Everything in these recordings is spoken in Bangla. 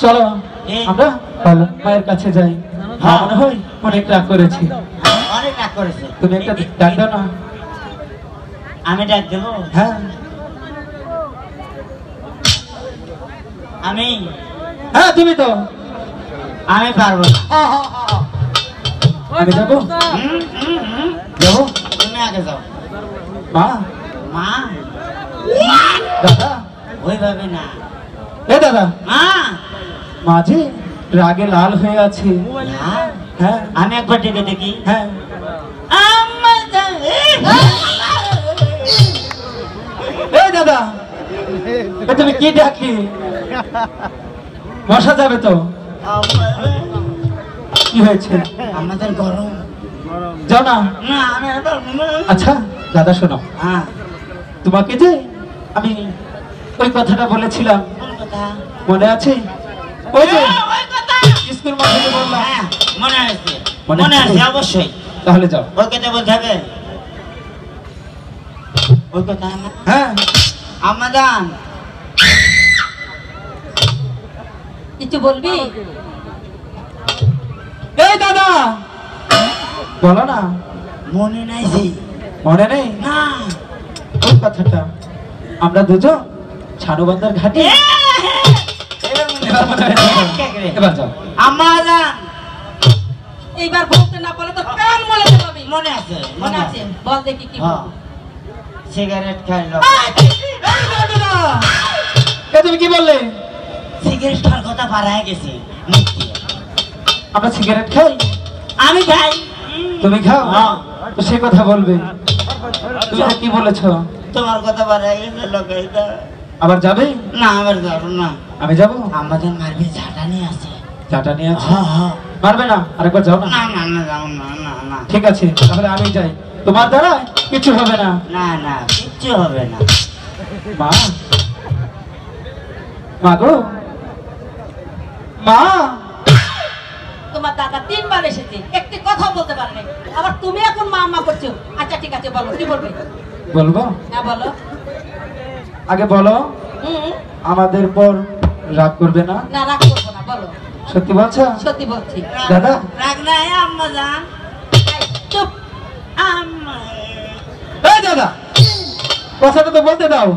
চলো আমরা মায়ের কাছে যাই। মনে হয় অনেক রাগ করেছি। অনেক রাগ করেছে। তুমি একটা ডাক দাও না। আমি ডাক দেবো? হ্যাঁ আমি, হ্যাঁ তুমি তো। আমি পারবো না। আমি যাবো যাবো। তুমি আগে যাও। মা মা দাদা ওইভাবে না। এ দাদা মা মাঝে রাগে লাল হয়ে আছে। হ্যাঁ আমি একবার ডেকে দেখি। হ্যাঁ এই দাদা তুমি কি ডাকি? বসা যাবে তো? কি হয়েছে? আমাদের গরম। যাও না। আচ্ছা দাদা শোনো, হ্যাঁ তোমাকে যে আমি ওই কথাটা বলেছিলাম মনে আছে? ওই যে স্কুল মাঠে বললাম। মনে আছে, মনে আছে অবশ্যই। তাহলে যাও। ওই কথা বলতে হবে। ওই কথা হ্যাঁ আমাদান কিছু বলবি? এই দাদা বলো না। মনে নাই যে? মনে নেই না ওই কথাটা আমরা দুজন ছানুবান্ধার ঘাটে। এবার যাও। আমাদান এইবার বলতে না বলে তো কান মলে যাবি। মনে আছে, মনে আছে? বল দেখি কি বলবি। সিগারেট খাইলো। তুমি কি বললে? সিগারেট খাওয়ার কথা বাড়ায় গেছে। আমরা সিগারেট খাই? আমি খাই। তুমি খাও? তো সে কথা বলবে। তুমি কি বলেছো? তোমার কথা বাড়ায় গেছে লোকেরা। আবার যাবে? না আবার যাবো না। আমি যাবো। আমাদের মারবে ঝাঁটানি আছে। চাটানি আছে? মারবে না? আরেকবার যাও না। না না না যাবো না। না না ঠিক আছে তাহলে আমি যাই। তোমার দ্বারা কিছু হবে না। না না কিচ্ছু হবে না। মা মা গো মা। তোমার দাদা 3 বার এসেছে, একটি কথা বলতে পারে নাই। আবার তুমি এখন মা মা করছো। আচ্ছা ঠিক আছে বলো কি বলবে। বলবো? হ্যাঁ বলো। আগে বলো হুম আমাদের পর রাগ করবে না? না রাগ করবো না, বলো। সত্যি বলছো? সত্যি বলছি। দাদা রাগ নাই আম্মা জান। চুপ। আম্মা এই দাদা কথাটা তো বলতে দাও।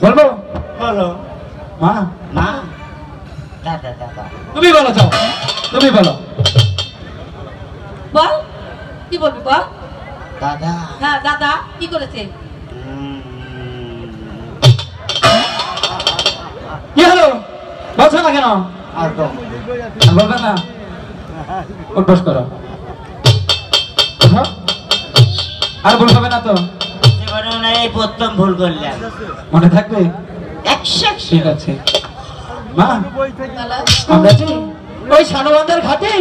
বলবো? বলো। মা মা দাদা দাদা তুমি বলো, যাও তুমি বলো। বল কি বলবি বল। দাদা হ্যাঁ দাদা কি করেছে? কি হলো বলছো না কেন? আর তো আর বলবে না? উঠবস করো। ওঠো। আর ভুল হবে না তো? জীবনে মনে হয় এই প্রথম ভুল করলাম। মনে থাকবে? 100 ঠিক আছে মা। বলো। আমরা যে ওই শানুবান্ধার ঘাটে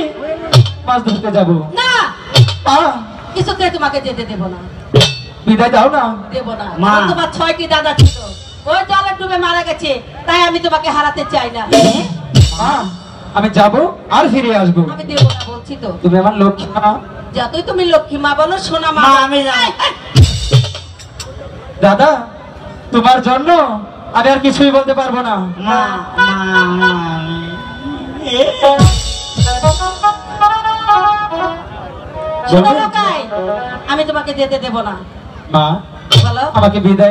মাছ ধরতে যাবো। না মা কিছুতে তোমাকে যেতে দেব না। বিদায় দাও না। দেব না। মা। কারণ তোমার 6টি দাদা ছিল, ওই জলে ডুবে মারা গেছে, তাই আমি তোমাকে হারাতে চাই না। মা আমি যাবো আর ফিরে আসবো। আমি দেব না বলছি তো। তুমি আমার লক্ষ্মী মা। যতই তুমি লক্ষ্মী মা বলো, সোনা মা মা বলো। আমি যাই। দাদা তোমার জন্য আমি আর কিছুই বলতে পারবো না। মা শোনো লোকাই, আমি তোমাকে যেতে দেব না। মা বলো। আমাকে বিদায়